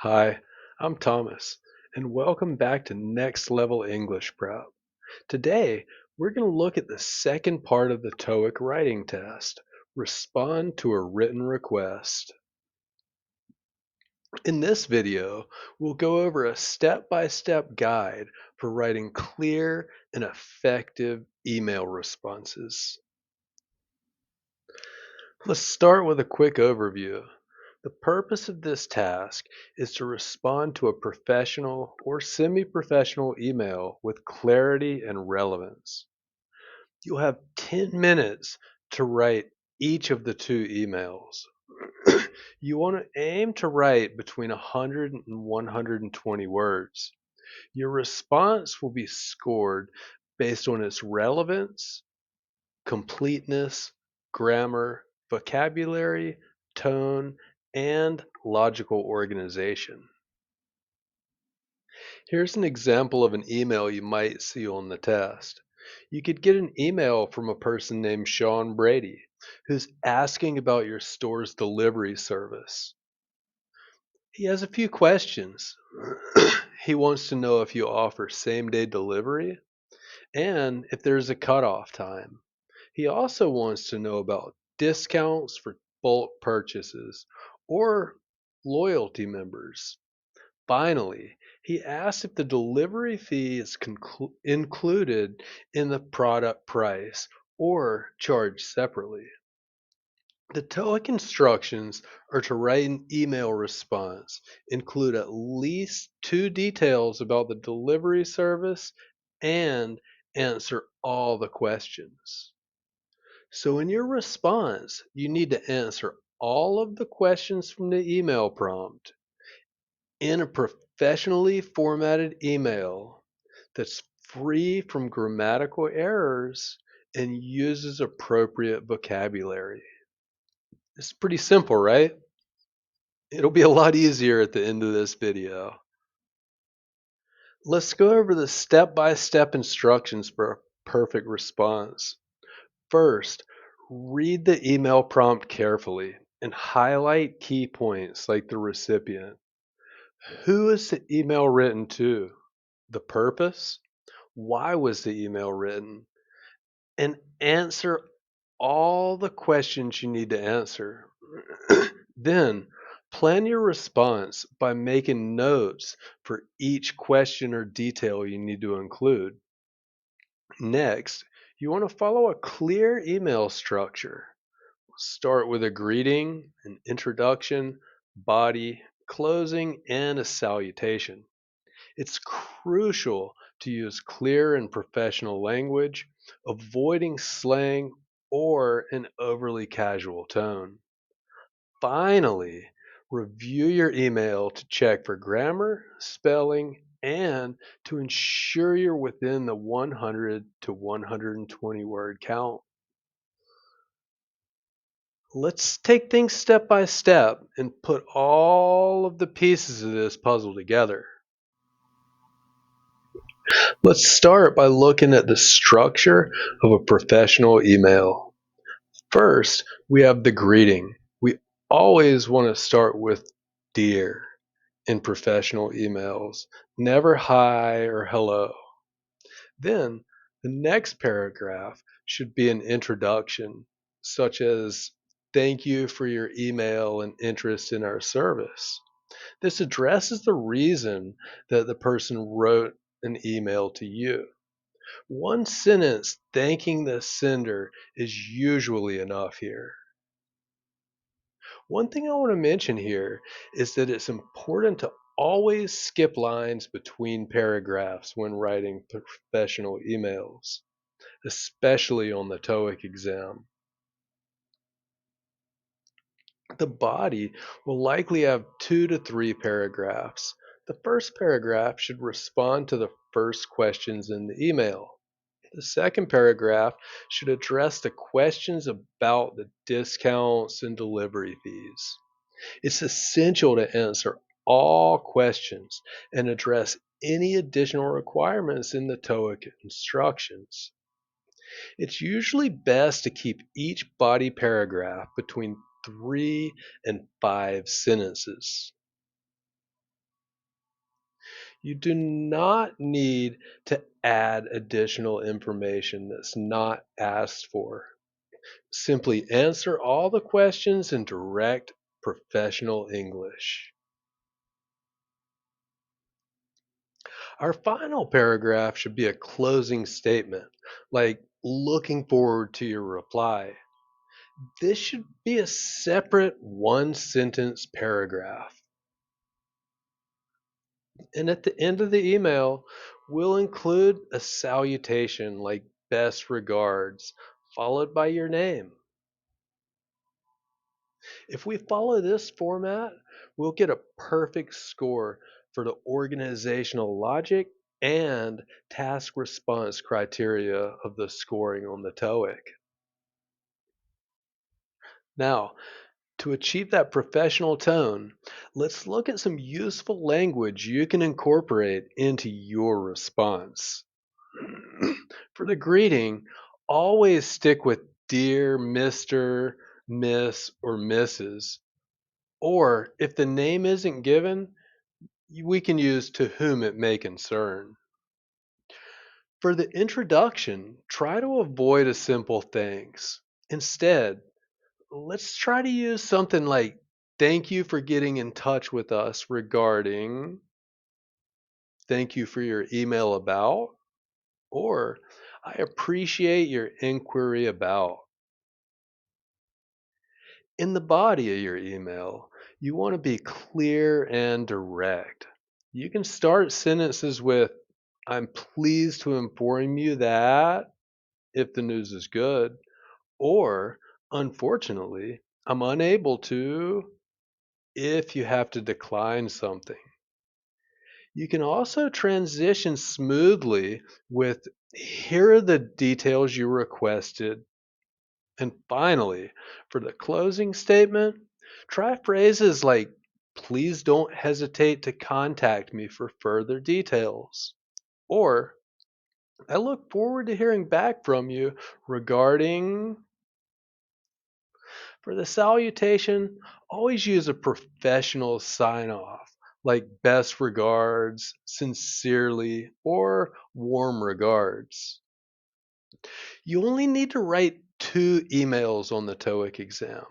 Hi, I'm Thomas, and welcome back to Next Level English Prep. Today, we're going to look at the second part of the TOEIC writing test. Respond to a written request. In this video, we'll go over a step-by-step guide for writing clear and effective email responses. Let's start with a quick overview. The purpose of this task is to respond to a professional or semi-professional email with clarity and relevance. You'll have 10 minutes to write each of the two emails. You want to aim to write between 100 and 120 words. Your response will be scored based on its relevance, completeness, grammar, vocabulary, tone, and logical organization. Here's an example of an email you might see on the test. You could get an email from a person named Sean Brady who's asking about your store's delivery service. He has a few questions. He wants to know if you offer same day delivery and if there's a cutoff time. He also wants to know about discounts for bulk purchases or loyalty members. Finally, he asks if the delivery fee is included in the product price or charged separately. The TOEIC instructions are to write an email response, include at least two details about the delivery service, and answer all the questions. So in your response, you need to answer all of the questions from the email prompt in a professionally formatted email that's free from grammatical errors and uses appropriate vocabulary. It's pretty simple, right? It'll be a lot easier at the end of this video. Let's go over the step-by-step instructions for a perfect response. First, read the email prompt carefully and highlight key points like the recipient. Who is the email written to? The purpose? Why was the email written? And answer all the questions you need to answer. Then, plan your response by making notes for each question or detail you need to include. Next, you want to follow a clear email structure. Start with a greeting, an introduction, body, closing, and a salutation. It's crucial to use clear and professional language, avoiding slang or an overly casual tone. Finally, review your email to check for grammar, spelling, and to ensure you're within the 100 to 120 word count. Let's take things step by step and put all of the pieces of this puzzle together. Let's start by looking at the structure of a professional email. First, we have the greeting. We always want to start with "Dear" in professional emails, never "Hi" or "Hello." Then, the next paragraph should be an introduction, such as "Thank you for your email and interest in our service." This addresses the reason that the person wrote an email to you. One sentence thanking the sender is usually enough here. One thing I want to mention here is that it's important to always skip lines between paragraphs when writing professional emails, especially on the TOEIC exam. The body will likely have 2 to 3 paragraphs. The first paragraph should respond to the first questions in the email. The second paragraph should address the questions about the discounts and delivery fees. It's essential to answer all questions and address any additional requirements in the TOEIC instructions. It's usually best to keep each body paragraph between 3 and 5 sentences. You do not need to add additional information that's not asked for. Simply answer all the questions in direct professional English. Our final paragraph should be a closing statement, like looking forward to your reply. This should be a separate one sentence paragraph. And at the end of the email, we'll include a salutation like best regards, followed by your name. If we follow this format, we'll get a perfect score for the organizational logic and task response criteria of the scoring on the TOEIC. Now, to achieve that professional tone, let's look at some useful language you can incorporate into your response. For the greeting, always stick with dear Mr., Miss, or Mrs. Or if the name isn't given, we can use to whom it may concern. For the introduction, try to avoid a simple thanks. Instead, let's try to use something like thank you for getting in touch with us regarding, thank you for your email about, or I appreciate your inquiry about. In the body of your email, you want to be clear and direct. You can start sentences with, I'm pleased to inform you that, if the news is good, or unfortunately, I'm unable to, if you have to decline something. You can also transition smoothly with, here are the details you requested. And finally, for the closing statement, try phrases like, please don't hesitate to contact me for further details. Or, I look forward to hearing back from you regarding. For the salutation, always use a professional sign off like best regards, sincerely, or warm regards. You only need to write 2 emails on the TOEIC exam.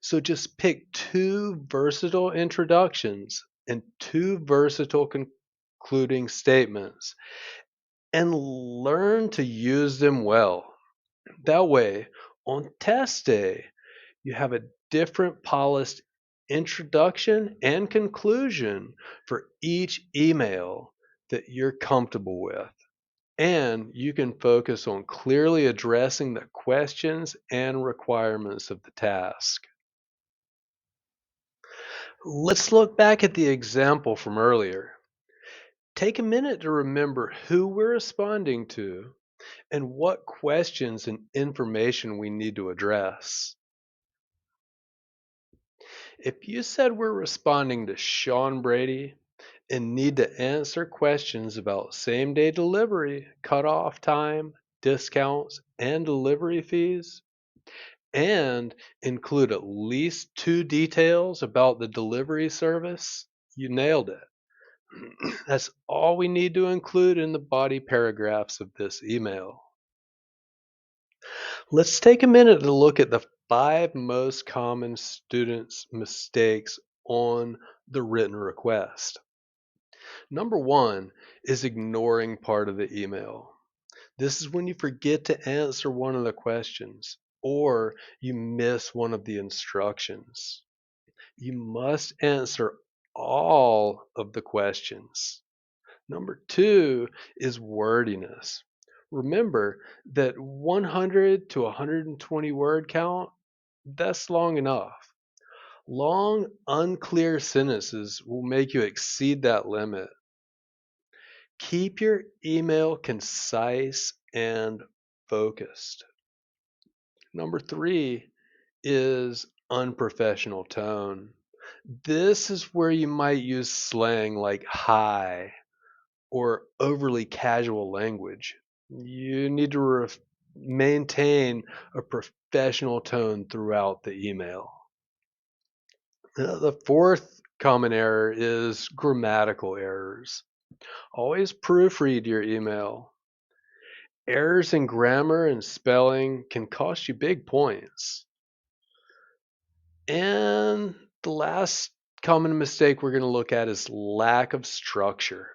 So just pick 2 versatile introductions and 2 versatile concluding statements and learn to use them well. That way, on test day, you have a different polished introduction and conclusion for each email that you're comfortable with. And you can focus on clearly addressing the questions and requirements of the task. Let's look back at the example from earlier. Take a minute to remember who we're responding to and what questions and information we need to address. If you said we're responding to Sean Brady and need to answer questions about same day delivery, cutoff time, discounts, and delivery fees, and include at least 2 details about the delivery service, you nailed it. That's all we need to include in the body paragraphs of this email. Let's take a minute to look at the 5 most common students' mistakes on the written request. Number one is ignoring part of the email. This is when you forget to answer one of the questions or you miss one of the instructions. You must answer all of the questions. Number two is wordiness. Remember that 100 to 120 word count, that's long enough. Long, unclear sentences will make you exceed that limit. Keep your email concise and focused. Number three is unprofessional tone. This is where you might use slang like hi or overly casual language. You need to maintain a professional tone throughout the email. The fourth common error is grammatical errors. Always proofread your email. Errors in grammar and spelling can cost you big points. And the last common mistake we're going to look at is lack of structure.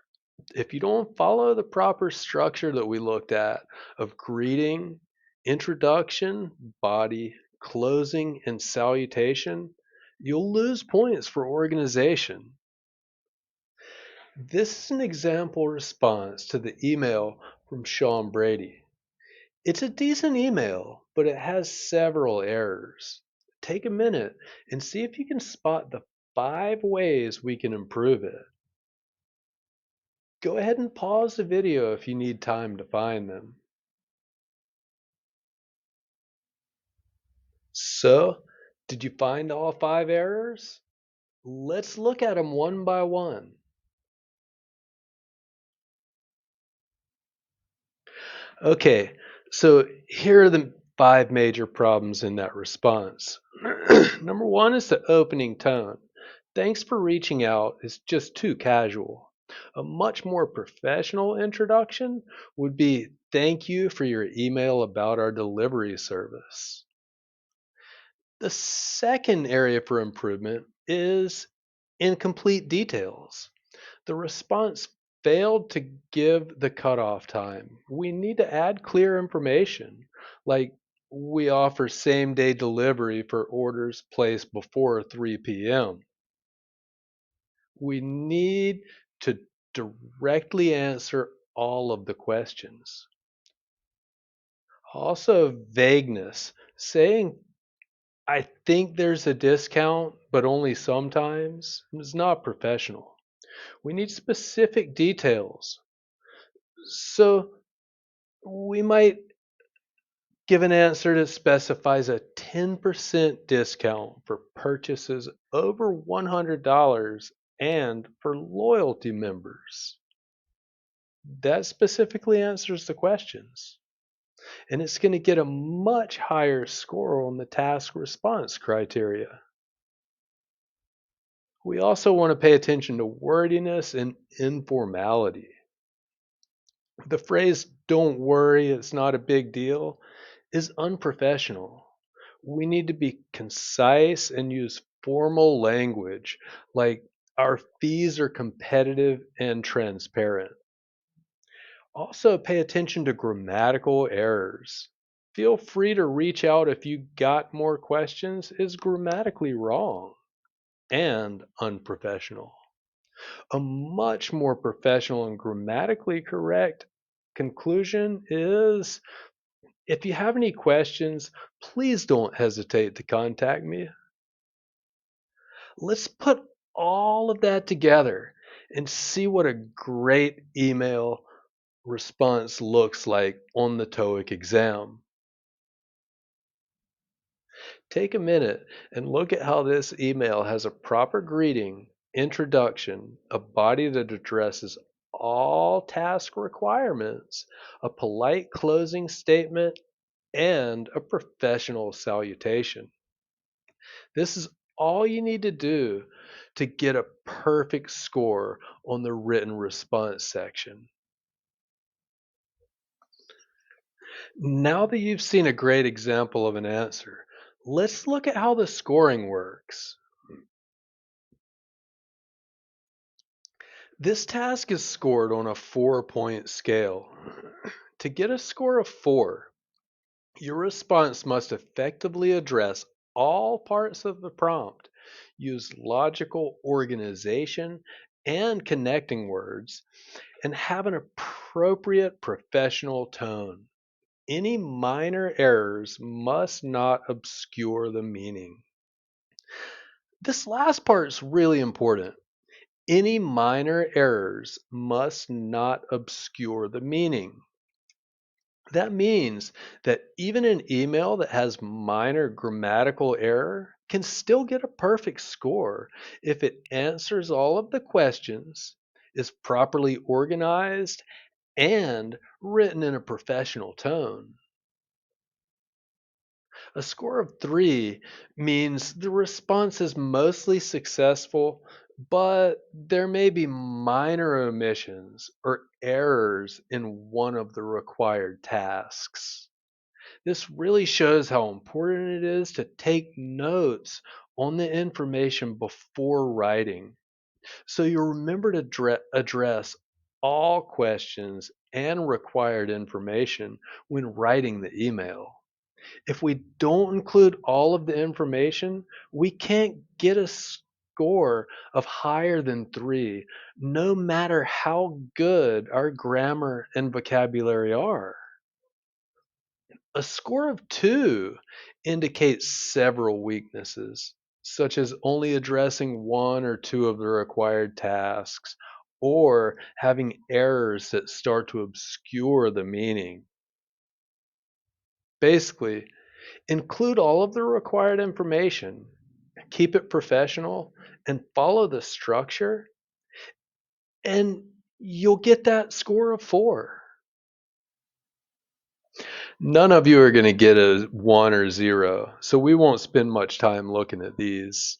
If you don't follow the proper structure that we looked at of greeting, introduction, body, closing, and salutation, you'll lose points for organization. This is an example response to the email from Sean Brady. It's a decent email, but it has several errors. Take a minute and see if you can spot the 5 ways we can improve it. Go ahead and pause the video if you need time to find them. So, did you find all 5 errors? Let's look at them one by one. Okay, so here are the 5 major problems in that response. Number one is the opening tone. Thanks for reaching out is just too casual. A much more professional introduction would be thank you for your email about our delivery service. The second area for improvement is incomplete details. The response failed to give the cutoff time. We need to add clear information, like we offer same day delivery for orders placed before 3 p.m. We need to directly answer all of the questions. Also, vagueness. Saying, I think there's a discount, but only sometimes, is not professional. We need specific details. So, we might give an answer that specifies a 10% discount for purchases over $100 and for loyalty members. That specifically answers the questions. And it's going to get a much higher score on the task response criteria. We also want to pay attention to wordiness and informality. The phrase, don't worry, it's not a big deal, is unprofessional. We need to be concise and use formal language like our fees are competitive and transparent. Also, pay attention to grammatical errors. Feel free to reach out if you got more questions is grammatically wrong and unprofessional. A much more professional and grammatically correct conclusion is if you have any questions, please don't hesitate to contact me. Let's put all of that together and see what a great email response looks like on the TOEIC exam. Take a minute and look at how this email has a proper greeting, introduction, a body that addresses all task requirements, a polite closing statement, and a professional salutation. This is all you need to do to get a perfect score on the written response section. Now that you've seen a great example of an answer, let's look at how the scoring works. This task is scored on a 4-point scale. To get a score of 4, your response must effectively address all parts of the prompt, use logical organization and connecting words, and have an appropriate professional tone. Any minor errors must not obscure the meaning. This last part is really important. Any minor errors must not obscure the meaning. That means that even an email that has minor grammatical error can still get a perfect score if it answers all of the questions, is properly organized, and written in a professional tone. A score of 3 means the response is mostly successful, but there may be minor omissions or errors in one of the required tasks. This really shows how important it is to take notes on the information before writing, so you remember to address all questions and required information when writing the email. If we don't include all of the information, we can't get a score of higher than 3, no matter how good our grammar and vocabulary are. A score of 2 indicates several weaknesses, such as only addressing one or two of the required tasks or having errors that start to obscure the meaning. Basically, include all of the required information, keep it professional, and follow the structure, and you'll get that score of 4. None of you are going to get a 1 or 0, so we won't spend much time looking at these.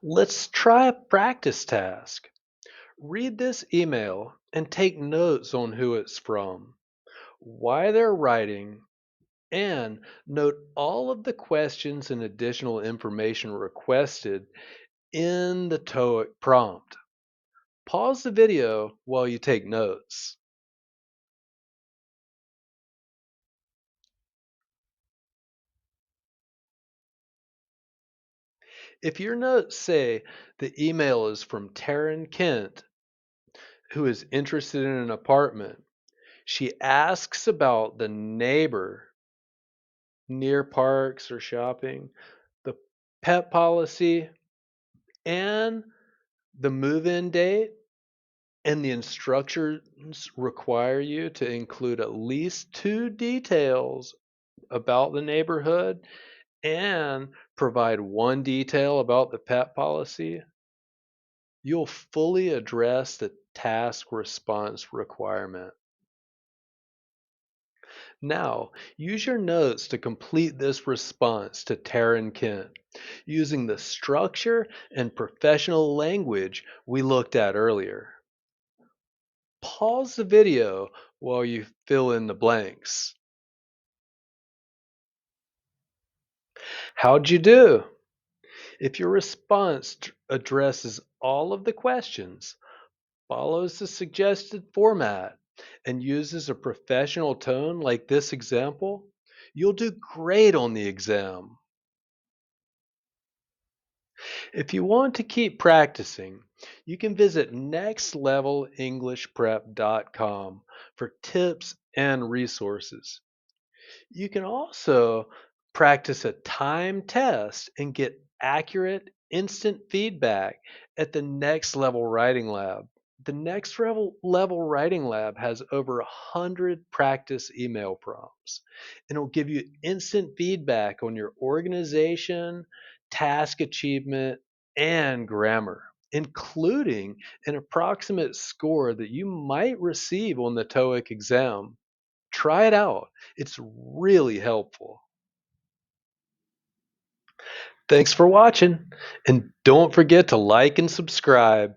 Let's try a practice task. Read this email and take notes on who it's from, why they're writing, and note all of the questions and additional information requested in the TOEIC prompt. Pause the video while you take notes. If your notes say the email is from Taryn Kent, who is interested in an apartment, she asks about the neighbor near parks or shopping, the pet policy, and the move in date, and the instructions require you to include at least 2 details about the neighborhood and provide one detail about the pet policy, you'll fully address the task response requirement. Now, use your notes to complete this response to Taryn Kent using the structure and professional language we looked at earlier. Pause the video while you fill in the blanks. How'd you do? If your response addresses all of the questions, follows the suggested format, and uses a professional tone like this example, you'll do great on the exam. If you want to keep practicing, you can visit nextlevelenglishprep.com for tips and resources. You can also practice a timed test and get accurate, instant feedback at the Next Level Writing Lab. The Next Level Writing Lab has over 100 practice email prompts, and it'll give you instant feedback on your organization, task achievement, and grammar, including an approximate score that you might receive on the TOEIC exam. Try it out. It's really helpful. Thanks for watching, and don't forget to like and subscribe.